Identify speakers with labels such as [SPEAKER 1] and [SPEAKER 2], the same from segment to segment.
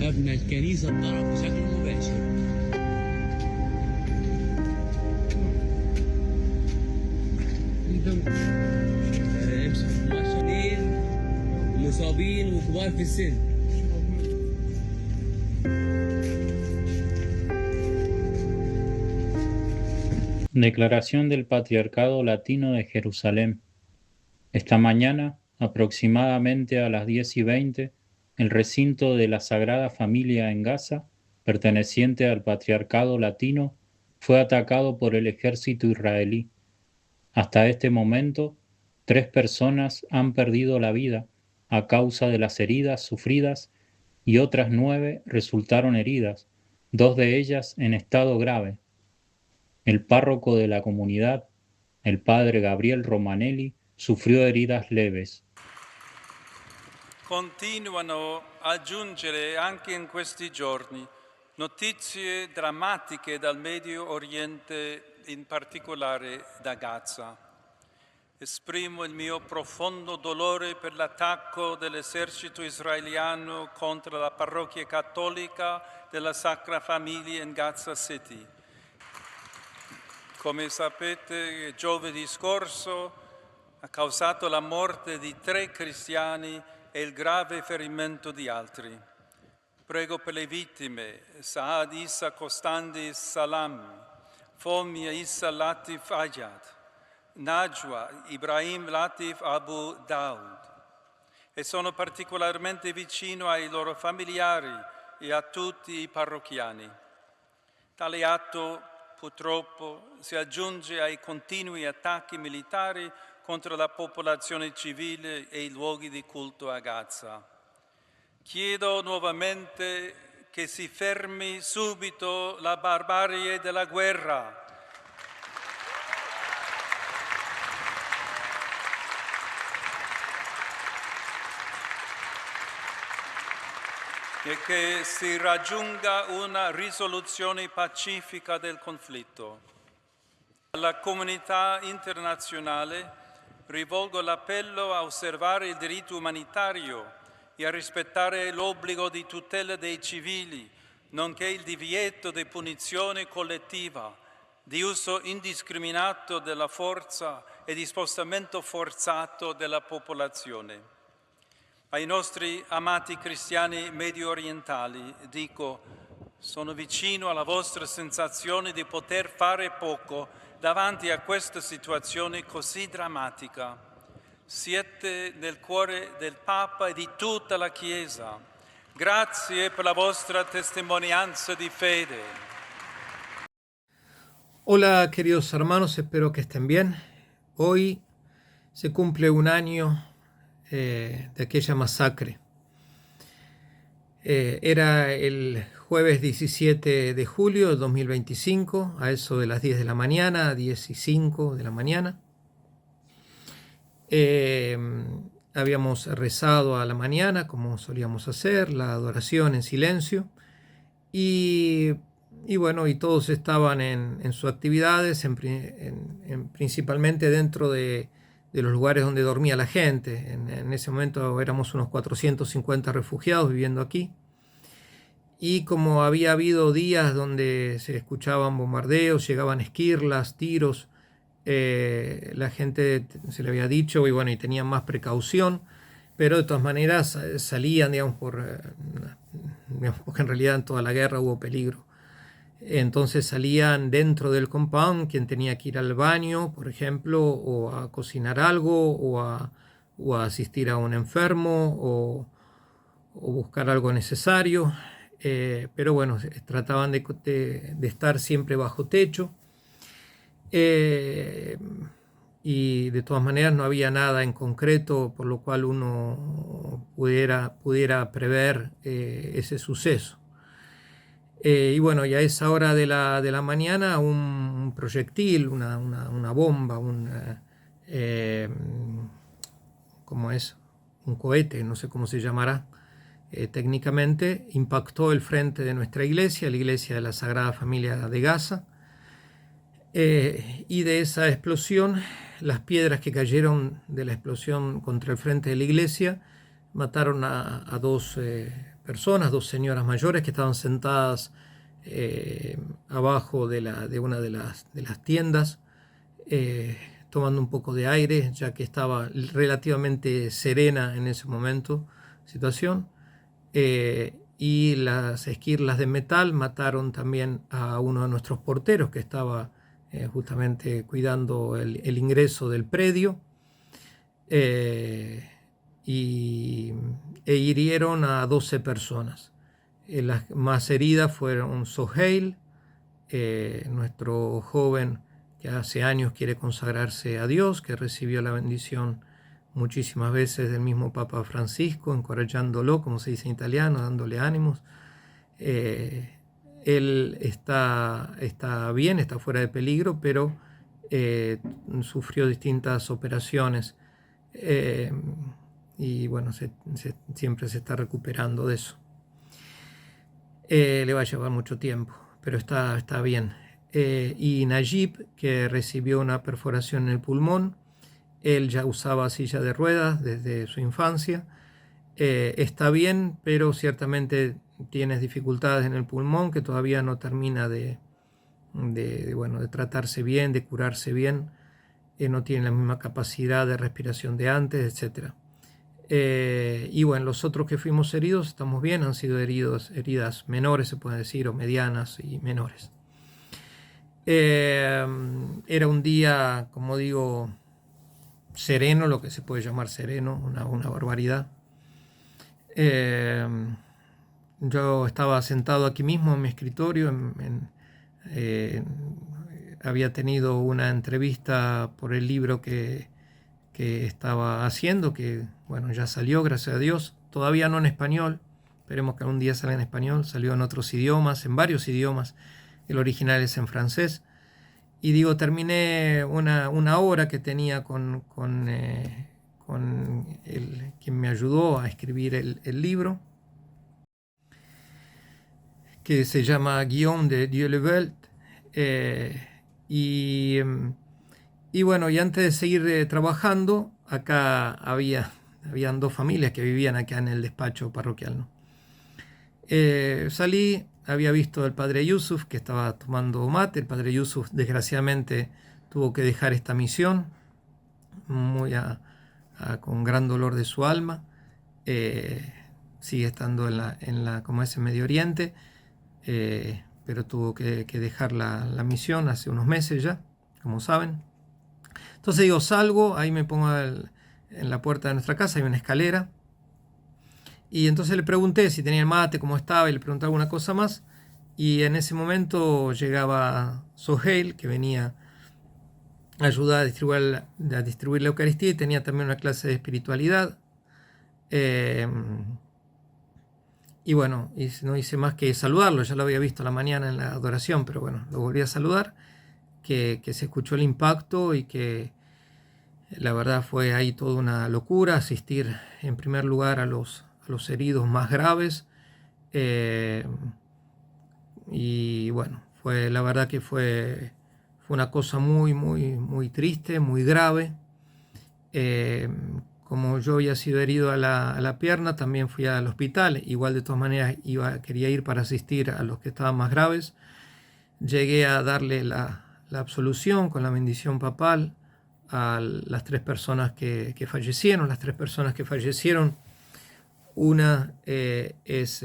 [SPEAKER 1] أبنى الكنيسة اتضرب بشكل مباشر. امسك 12 مصابين وكبار في السن.
[SPEAKER 2] Declaración del Patriarcado Latino de Jerusalén. Esta mañana, aproximadamente a las 10:20, el recinto de la Sagrada Familia en Gaza, perteneciente al Patriarcado Latino, fue atacado por el ejército israelí. Hasta este momento, 3 personas han perdido la vida a causa de las heridas sufridas y otras 9 resultaron heridas, 2 de ellas en estado grave. El párroco de la comunidad, el padre Gabriel Romanelli, sufrió heridas leves.
[SPEAKER 3] Continuano a giungere anche in questi giorni notizie drammatiche dal Medio Oriente, in particolare da Gaza. Esprimo il mio profondo dolore per l'attacco dell'esercito israeliano contro la parrocchia cattolica della Sacra Famiglia in Gaza City. Come sapete, giovedì scorso ha causato la morte di 3 cristiani e il grave ferimento di altri. Prego per le vittime: Saad Issa Costandi Salam, Fomia Issa Latif Ayad, Najwa Ibrahim Latif Abu Daud. E sono particolarmente vicino ai loro familiari e a tutti i parrocchiani. Tale atto purtroppo si aggiunge ai continui attacchi militari contro la popolazione civile e i luoghi di culto a Gaza. Chiedo nuovamente che si fermi subito la barbarie della guerra. E che si raggiunga una risoluzione pacifica del conflitto. Alla comunità internazionale rivolgo l'appello a osservare il diritto umanitario e a rispettare l'obbligo di tutela dei civili, nonché il divieto di punizione collettiva, di uso indiscriminato della forza e di spostamento forzato della popolazione. Ai nostri amati cristiani medio orientali dico: sono vicino alla vostra sensazione di poter fare poco davanti a questa situazione così drammatica. Siete nel cuore del Papa e di tutta la Chiesa. Grazie per la vostra testimonianza di fede.
[SPEAKER 4] Hola queridos hermanos, espero que estén bien. Hoy se cumple un año de aquella masacre. Era el jueves 17 de julio de 2025, a eso de las 10 de la mañana, 10:05 de la mañana. Habíamos rezado a la mañana, como solíamos hacer, la adoración en silencio, y bueno, y todos estaban en sus actividades, principalmente dentro de los lugares donde dormía la gente. En ese momento éramos unos 450 refugiados viviendo aquí. Y como había habido días donde se escuchaban bombardeos, llegaban esquirlas, tiros, la gente se le había dicho y bueno, y tenían más precaución, pero de todas maneras salían, digamos, porque en realidad en toda la guerra hubo peligro. Entonces salían dentro del compound, quien tenía que ir al baño, por ejemplo, o a cocinar algo, o a asistir a un enfermo, o buscar algo necesario. Pero bueno, trataban de estar siempre bajo techo. Y de todas maneras no había nada en concreto por lo cual uno pudiera prever ese suceso. Y bueno, ya a esa hora de la mañana un proyectil, una bomba, ¿cómo es? Un cohete, no sé cómo se llamará técnicamente, impactó el frente de nuestra iglesia, la iglesia de la Sagrada Familia de Gaza. Y de esa explosión, las piedras que cayeron de la explosión contra el frente de la iglesia mataron a 2 personas, 2 señoras mayores que estaban sentadas abajo de una de las tiendas, tomando un poco de aire, ya que estaba relativamente serena en ese momento situación. Y las esquirlas de metal mataron también a uno de nuestros porteros que estaba justamente cuidando el ingreso del predio, e hirieron a 12 personas. Las más heridas fueron Soheil, nuestro joven que hace años quiere consagrarse a Dios, que recibió la bendición muchísimas veces del mismo Papa Francisco, encorajandolo, como se dice en italiano, dándole ánimos. Él está bien, está fuera de peligro, pero sufrió distintas operaciones y bueno, siempre se está recuperando de eso. Le va a llevar mucho tiempo, pero está bien. Y Najib, que recibió una perforación en el pulmón, él ya usaba silla de ruedas desde su infancia, está bien, pero ciertamente tiene dificultades en el pulmón que todavía no termina de tratarse bien, de curarse bien, no tiene la misma capacidad de respiración de antes, etc. Y bueno, los otros que fuimos heridos estamos bien, han sido heridas menores, se puede decir, o medianas y menores. Era un día, como digo, sereno, lo que se puede llamar sereno, una barbaridad. Yo estaba sentado aquí mismo en mi escritorio, había tenido una entrevista por el libro que estaba haciendo, que bueno, ya salió, gracias a Dios, todavía no en español, esperemos que algún día salga en español, salió en otros idiomas, en varios idiomas, el original es en francés. Y digo, terminé una obra que tenía con quien me ayudó a escribir el libro, que se llama Guillaume de Dieulevelt. Y bueno, y antes de seguir trabajando, acá habían 2 familias que vivían acá en el despacho parroquial, ¿no? Salí, había visto al padre Yusuf que estaba tomando mate. El padre Yusuf desgraciadamente tuvo que dejar esta misión con gran dolor de su alma. Sigue estando como es en Medio Oriente, pero tuvo que dejar la misión hace unos meses ya, como saben. Entonces digo, salgo, ahí me pongo en la puerta de nuestra casa, hay una escalera. Y entonces le pregunté si tenía el mate, cómo estaba, y le pregunté alguna cosa más. Y en ese momento llegaba Soheil, que venía a ayudar a distribuir la Eucaristía, y tenía también una clase de espiritualidad. Y bueno, no hice más que saludarlo, ya lo había visto a la mañana en la adoración, pero bueno, lo volví a saludar, que se escuchó el impacto y que la verdad fue ahí toda una locura asistir en primer lugar a los heridos más graves, y bueno, la verdad que fue una cosa muy, muy, muy triste, muy grave. Como yo había sido herido a la pierna, también fui al hospital. Igual de todas maneras quería ir para asistir a los que estaban más graves. Llegué a darle la absolución con la bendición papal a las 3 personas que fallecieron. Las 3 personas que fallecieron, una es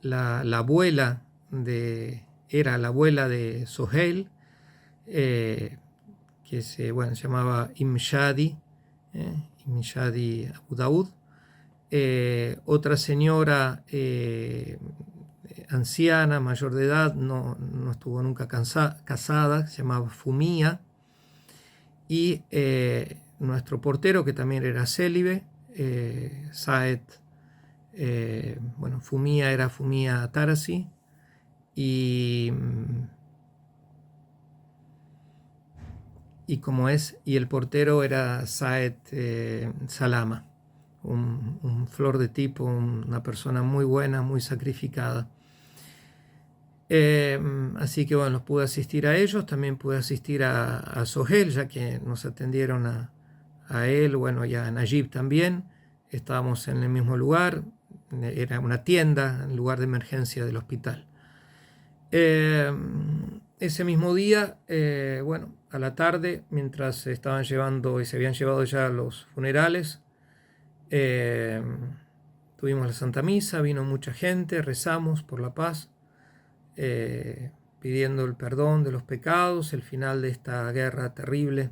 [SPEAKER 4] la abuela era la abuela de Soheil, que se llamaba Imshadi Abu Daud. Otra señora anciana, mayor de edad, no estuvo nunca casada, se llamaba Fumia. Y nuestro portero, que también era célibe, Saed, Fumia era Fumia Tarasi, y el portero era Saed Salama, un flor de tipo, una persona muy buena, muy sacrificada. Así que bueno, pude asistir a ellos, también pude asistir a Soheil, ya que nos atendieron a él, y a Najib también. Estábamos en el mismo lugar, era una tienda en lugar de emergencia del hospital. Ese mismo día, bueno, a la tarde, mientras se estaban llevando y se habían llevado ya los funerales, tuvimos la Santa Misa, vino mucha gente, rezamos por la paz, pidiendo el perdón de los pecados, el final de esta guerra terrible.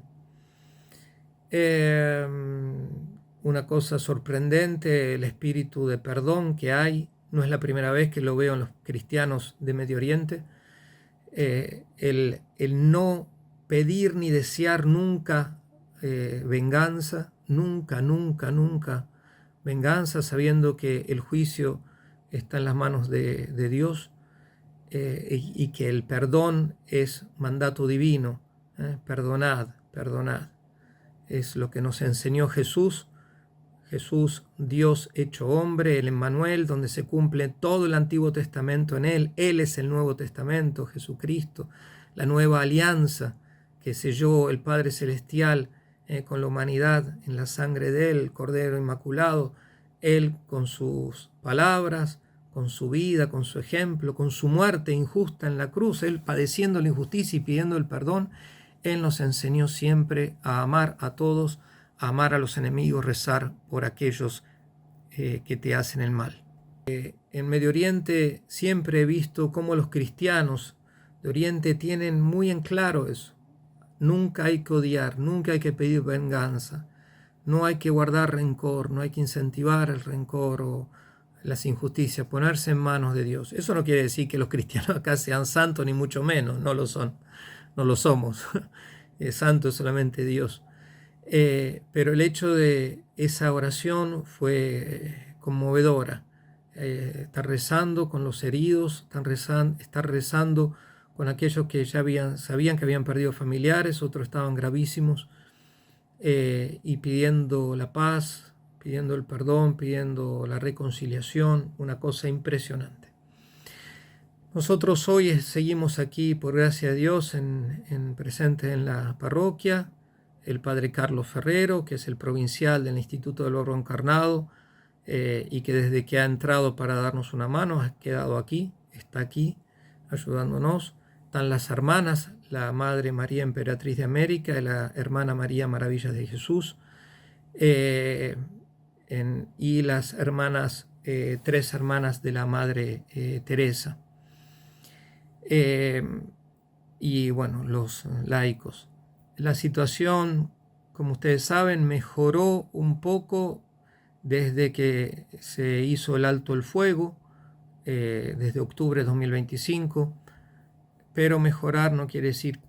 [SPEAKER 4] Una cosa sorprendente, el espíritu de perdón que hay. No es la primera vez que lo veo en los cristianos de Medio Oriente. El no pedir ni desear nunca venganza, nunca venganza, sabiendo que el juicio está en las manos de Dios, y que el perdón es mandato divino. Perdonad. Es lo que nos enseñó Jesús, Dios hecho hombre, el Emmanuel, donde se cumple todo el Antiguo Testamento en Él. Él es el Nuevo Testamento, Jesucristo, la nueva alianza que selló el Padre Celestial con la humanidad en la sangre de Él, el Cordero Inmaculado. Él con sus palabras, con su vida, con su ejemplo, con su muerte injusta en la cruz, Él padeciendo la injusticia y pidiendo el perdón. Él nos enseñó siempre a amar a todos, a amar a los enemigos, rezar por aquellos que te hacen el mal. En Medio Oriente siempre he visto cómo los cristianos de Oriente tienen muy en claro eso. Nunca hay que odiar, nunca hay que pedir venganza, no hay que guardar rencor, no hay que incentivar el rencor o las injusticias, ponerse en manos de Dios. Eso no quiere decir que los cristianos acá sean santos, ni mucho menos, no lo son. No lo somos, santo es solamente Dios. Pero el hecho de esa oración fue conmovedora. Estar rezando con los heridos, estar rezando con aquellos que ya sabían que habían perdido familiares, otros estaban gravísimos, y pidiendo la paz, pidiendo el perdón, pidiendo la reconciliación, una cosa impresionante. Nosotros hoy seguimos aquí, por gracia de Dios, presente en la parroquia, el padre Carlos Ferrero, que es el provincial del Instituto del Verbo Encarnado, y que desde que ha entrado para darnos una mano ha quedado aquí, está aquí ayudándonos. Están las hermanas, la Madre María Emperatriz de América y la Hermana María Maravillas de Jesús, y las hermanas, 3 hermanas de la Madre Teresa. Y bueno, los laicos. La situación, como ustedes saben, mejoró un poco desde que se hizo el alto el fuego, desde octubre de 2025, pero mejorar no quiere decir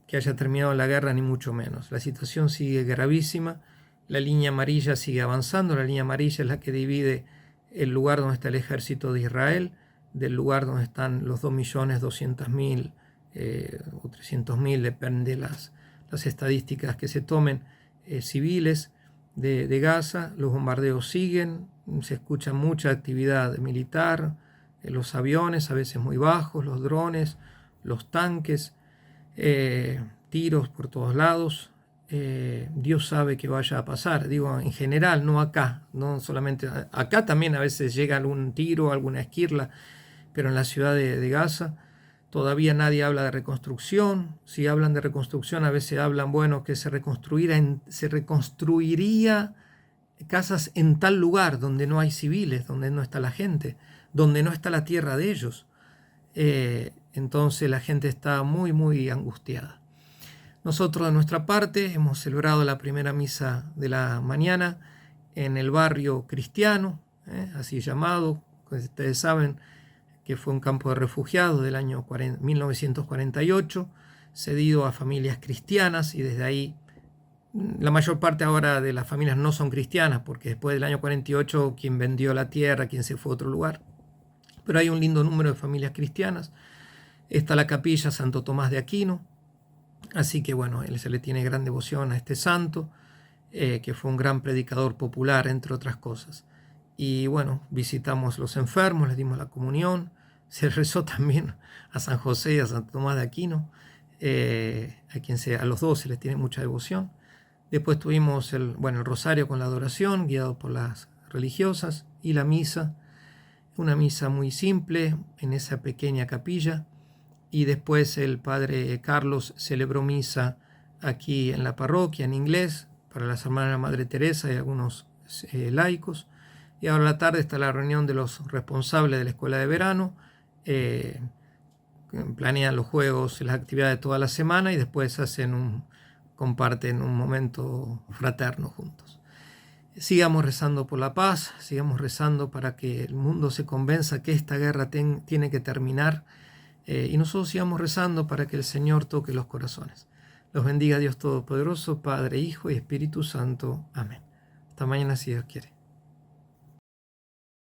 [SPEAKER 4] que haya terminado la guerra, ni mucho menos. La situación sigue gravísima, la línea amarilla sigue avanzando. La línea amarilla es la que divide el lugar donde está el ejército de Israel del lugar donde están los 2.200.000 o 300.000, depende de las estadísticas que se tomen, civiles de Gaza. Los bombardeos siguen, se escucha mucha actividad militar, los aviones a veces muy bajos, los drones, los tanques, tiros por todos lados. Dios sabe qué vaya a pasar, digo en general, no acá, no solamente acá, también a veces llega algún tiro, alguna esquirla, pero en la ciudad de Gaza todavía nadie habla de reconstrucción. Si hablan de reconstrucción, a veces hablan, bueno, que se reconstruiría casas en tal lugar donde no hay civiles, donde no está la gente, donde no está la tierra de ellos. Entonces la gente está muy angustiada. Nosotros de nuestra parte hemos celebrado la primera misa de la mañana en el barrio cristiano, así llamado, pues ustedes saben que fue un campo de refugiados del año 1948, cedido a familias cristianas, y desde ahí la mayor parte ahora de las familias no son cristianas, porque después del año 48 quien vendió la tierra, quien se fue a otro lugar, pero hay un lindo número de familias cristianas. Está la capilla Santo Tomás de Aquino, así que bueno, se le tiene gran devoción a este santo, que fue un gran predicador popular, entre otras cosas. Y bueno, visitamos los enfermos, les dimos la comunión, se rezó también a San José y a Santo Tomás de Aquino, a los dos se les tiene mucha devoción. Después tuvimos el rosario con la adoración, guiado por las religiosas, y la misa, una misa muy simple en esa pequeña capilla, y después el padre Carlos celebró misa aquí en la parroquia en inglés para las hermanas de la Madre Teresa y algunos laicos. Y ahora a la tarde está la reunión de los responsables de la escuela de verano, planean los juegos y las actividades toda la semana y después comparten un momento fraterno juntos. Sigamos rezando por la paz, sigamos rezando para que el mundo se convenza que esta guerra tiene que terminar, y nosotros sigamos rezando para que el Señor toque los corazones. Los bendiga Dios Todopoderoso, Padre, Hijo y Espíritu Santo. Amén. Hasta mañana si Dios quiere.